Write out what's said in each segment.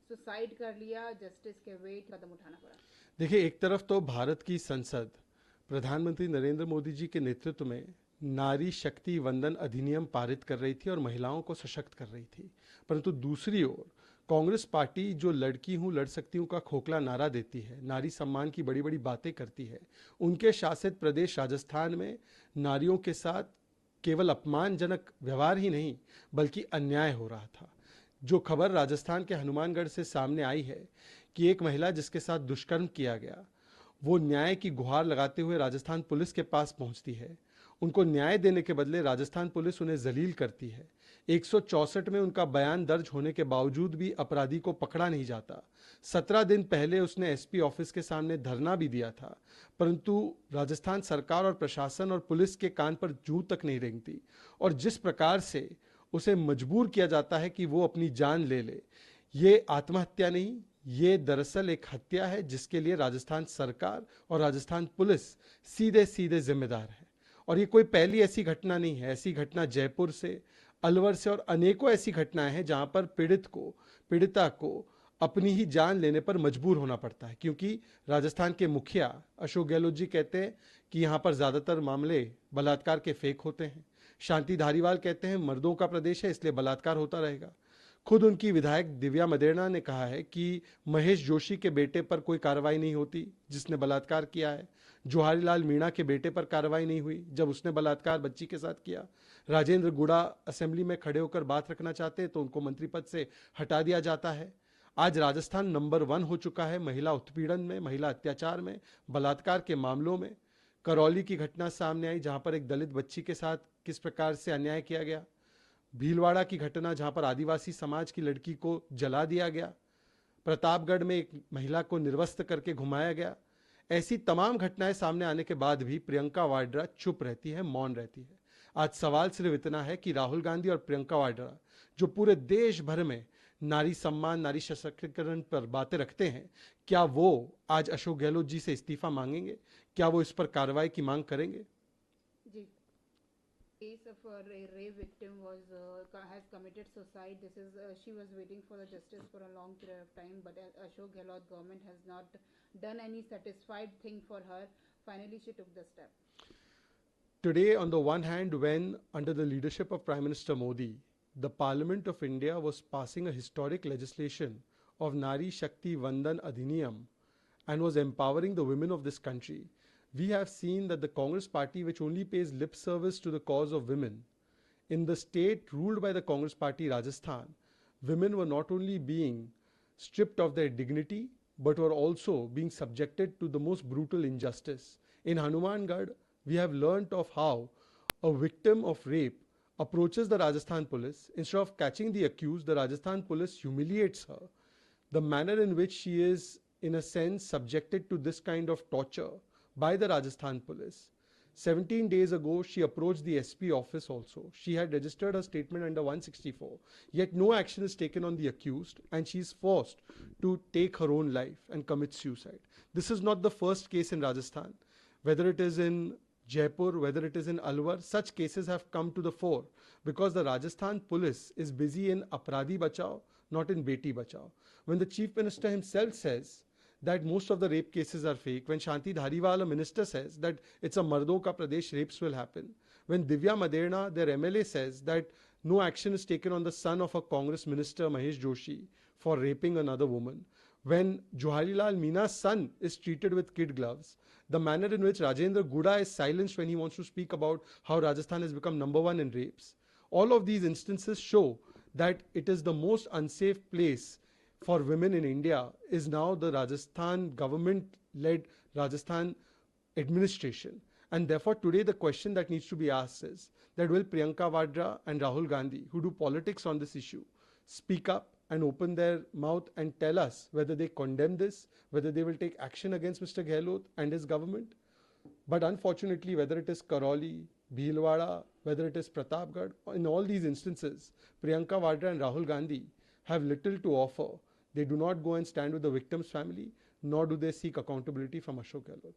Suicide कर लिया, justice के वेट कदम उठाना पड़ा। देखिए, एक तरफ तो भारत की संसद प्रधानमंत्री नरेंद्र मोदी जी के नेतृत्व में नारी शक्ति वंदन अधिनियम पारित कर रही थी और महिलाओं को सशक्त कर रही थी, परंतु दूसरी ओर कांग्रेस पार्टी जो लड़की हूं लड़ सकती हूं का खोखला नारा देती है, नारी सम्मान की बड़ी बड़ी बातें करती है, उनके शासित प्रदेश राजस्थान में नारियों के साथ केवल अपमानजनक व्यवहार ही नहीं बल्कि अन्याय हो रहा था। जो खबर राजस्थान के हनुमानगढ़ से सामने आई है कि एक महिला जिसके साथ दुष्कर्म किया गया, वो न्याय की गुहार लगाते हुए राजस्थान पुलिस के पास पहुंचती है। उनको न्याय देने के बदले राजस्थान पुलिस उन्हें जलील करती है। 164 में उनका बयान दर्ज होने के बावजूद भी अपराधी को पकड़ा नहीं जाता। 17 दिन पहले उसने एसपी ऑफिस के सामने धरना भी दिया था, परंतु राजस्थान सरकार और प्रशासन और पुलिस के कान पर जूं तक नहीं रेंगती और जिस प्रकार से उसे मजबूर किया जाता है कि वो अपनी जान ले ले, ये आत्महत्या नहीं, ये दरअसल एक हत्या है जिसके लिए राजस्थान सरकार और राजस्थान पुलिस सीधे सीधे जिम्मेदार है। और ये कोई पहली ऐसी घटना नहीं है, ऐसी घटना जयपुर से, अलवर से और अनेकों ऐसी घटनाएं हैं जहां पर पीड़िता को अपनी ही जान लेने पर मजबूर होना पड़ता है, क्योंकि राजस्थान के मुखिया अशोक गहलोत जी कहते हैं कि यहां पर ज्यादातर मामले बलात्कार के फेक होते हैं। शांति धारीवाल कहते हैं मर्दों का प्रदेश है इसलिए बलात्कार होता रहेगा। खुद उनकी विधायक दिव्या मदेरणा ने कहा है कि महेश जोशी के बेटे पर कोई कार्रवाई नहीं होती जिसने बलात्कार किया है। जवाहरीलाल मीणा के बेटे पर कार्रवाई नहीं हुई जब उसने बलात्कार बच्ची के साथ किया। राजेंद्र गुड़ा असेंबली में खड़े होकर बात रखना चाहते तो उनको मंत्री पद से हटा दिया जाता है। आज राजस्थान नंबर 1 हो चुका है महिला उत्पीड़न में, महिला अत्याचार में, बलात्कार के मामलों में। करौली की घटना सामने आई जहां पर एक दलित बच्ची के साथ किस प्रकार से अन्याय किया गया। भीलवाड़ा की घटना जहां पर आदिवासी समाज की लड़की को जला दिया गया। प्रतापगढ़ में एक महिला को निर्वस्त्र करके घुमाया गया। ऐसी तमाम घटनाएं सामने आने के बाद भी प्रियंका वाड्रा चुप रहती है, मौन रहती है। आज सवाल सिर्फ इतना है कि राहुल गांधी और प्रियंका वाड्रा जो पूरे देश भर में नारी सम्मान, नारी सशक्तिकरण पर बातें रखते हैं, क्या वो आज अशोक गहलोत जी से इस्तीफा मांगेंगे? क्या वो इस पर कार्रवाई की मांग करेंगे? जी, case of a rape victim was has committed suicide. This is she was waiting for the justice for a long period of time, but Ashok Gehlot government has not done any satisfied thing for her. Finally, she took the step. Today, on the one hand, when under the leadership of Prime Minister Modi, the Parliament of India was passing a historic legislation of Nari Shakti Vandan Adhiniyam and was empowering the women of this country, we have seen that the Congress party, which only pays lip service to the cause of women, in the state ruled by the Congress party Rajasthan, women were not only being stripped of their dignity but were also being subjected to the most brutal injustice. In Hanumangarh, we have learnt of how a victim of rape approaches the Rajasthan police. Instead of catching the accused, the Rajasthan police humiliates her. The manner in which she is, in a sense, subjected to this kind of torture by the Rajasthan police. 17 days ago, she approached the SP office also. She had registered her statement under 164. Yet no action is taken on the accused and she is forced to take her own life and commit suicide. This is not the first case in Rajasthan. Whether it is in Jaipur, whether it is in Alwar, such cases have come to the fore because the Rajasthan police is busy in Apradhi Bachao, not in Beti Bachao. When the Chief Minister himself says that most of the rape cases are fake, when Shanti Dhariwal, a minister, says that it's a Mardon ka Pradesh, rapes will happen, when Divya Maderna, their MLA, says that no action is taken on the son of a Congress minister, Mahesh Joshi, for raping another woman, when Jawaharlal Meena's son is treated with kid gloves, the manner in which Rajendra Guda is silenced when he wants to speak about how Rajasthan has become number 1 in rapes. All of these instances show that it is the most unsafe place for women in India is now the Rajasthan government-led Rajasthan administration. And therefore today the question that needs to be asked is that will Priyanka Vadra and Rahul Gandhi, who do politics on this issue, speak up and open their mouth and tell us whether they condemn this, whether they will take action against Mr. Gehlot and his government. But unfortunately, whether it is Karoli, Bhilwara, whether it is Pratapgarh, in all these instances, Priyanka Vadra and Rahul Gandhi have little to offer. They do not go and stand with the victim's family, nor do they seek accountability from Ashok Gehlot.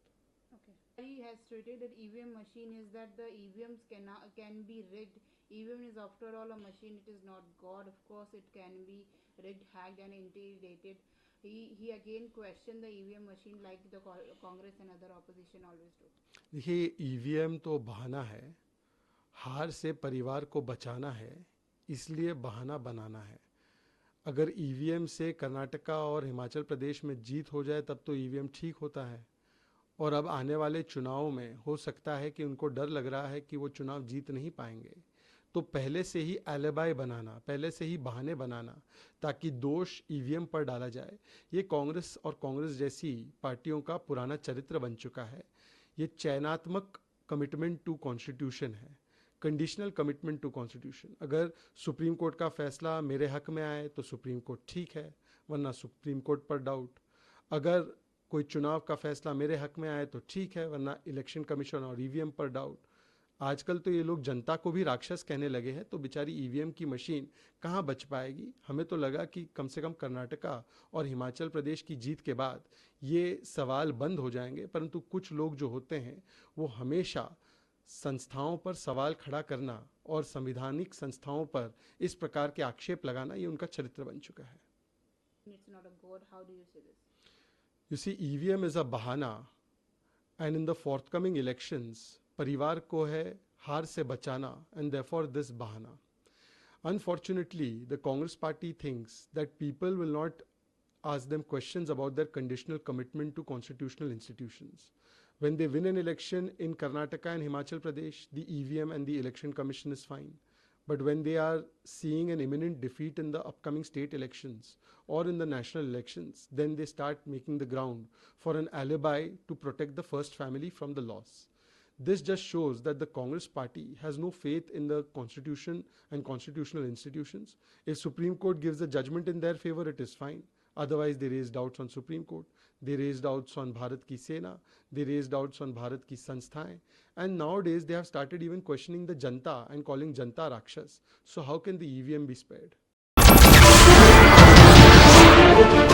Okay. He has stated that EVM machine is that the EVMs can be rigged EVM is after all a machine, it is not God. Of course, it can be rigged, hacked and intimidated. He again questioned the EVM machine like the Congress and other opposition always do. देखिए, EVM तो बहाना है, हार से परिवार को बचाना है, इसलिए बहाना बनाना है। अगर ईवीएम से कर्नाटका और हिमाचल प्रदेश में जीत हो जाए तब तो ईवीएम ठीक होता है, और अब आने वाले चुनाव में हो सकता है कि उनको डर लग रहा है कि वो चुनाव जीत नहीं पाएंगे, तो पहले से ही एलिबाई बनाना, पहले से ही बहाने बनाना ताकि दोष ईवीएम पर डाला जाए, ये कांग्रेस और कांग्रेस जैसी पार्टियों का पुराना चरित्र बन चुका है। ये चयनात्मक कमिटमेंट टू कॉन्स्टिट्यूशन है, कंडीशनल कमिटमेंट टू कॉन्स्टिट्यूशन। अगर सुप्रीम कोर्ट का फैसला मेरे हक में आए तो सुप्रीम कोर्ट ठीक है, वरना सुप्रीम कोर्ट पर डाउट। अगर कोई चुनाव का फैसला मेरे हक में आए तो ठीक है, वरना इलेक्शन कमीशन और ईवीएम पर डाउट। आजकल तो ये लोग जनता को भी राक्षस कहने लगे हैं, तो बेचारी ईवीएम की मशीन कहाँ बच पाएगी। हमें तो लगा कि कम से कम कर्नाटका और हिमाचल प्रदेश की जीत के बाद ये सवाल बंद हो जाएंगे, परंतु कुछ लोग जो होते हैं वो हमेशा संस्थाओं पर सवाल खड़ा करना और संवैधानिक संस्थाओं पर इस प्रकार के आक्षेप लगाना, ये उनका चरित्र बन चुका है। It's not a god. How do you say this? You see, EVM is a bahana, and in the forthcoming elections, परिवार को है हार से बचाना, and therefore this bahana. Unfortunately, the Congress party thinks that people will not ask them questions about their conditional commitment to constitutional institutions. When they win an election in Karnataka and Himachal Pradesh, the EVM and the election commission is fine. But when they are seeing an imminent defeat in the upcoming state elections or in the national elections, then they start making the ground for an alibi to protect the first family from the loss. This just shows that the Congress party has no faith in the constitution and constitutional institutions. If Supreme Court gives a judgment in their favor, it is fine. Otherwise, they raise doubts on Supreme Court. They raise doubts on Bharat ki Sena. They raise doubts on Bharat ki Sansthaएं. And nowadays, they have started even questioning the Janta and calling Janta Rakshas. So how can the EVM be spared?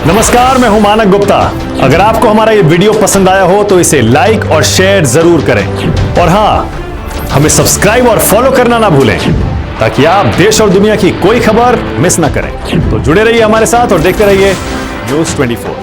नमस्कार, मैं हूं मानक गुप्ता। अगर आपको हमारा ये video पसंद आया हो तो इसे लाइक और शेयर जरूर करें, और हां, हमें सब्सक्राइब और फॉलो करना ना भूलें ताकि आप देश और दुनिया की कोई खबर मिस ना करें। तो जुड़े रहिए हमारे साथ और देखते रहिए News 24।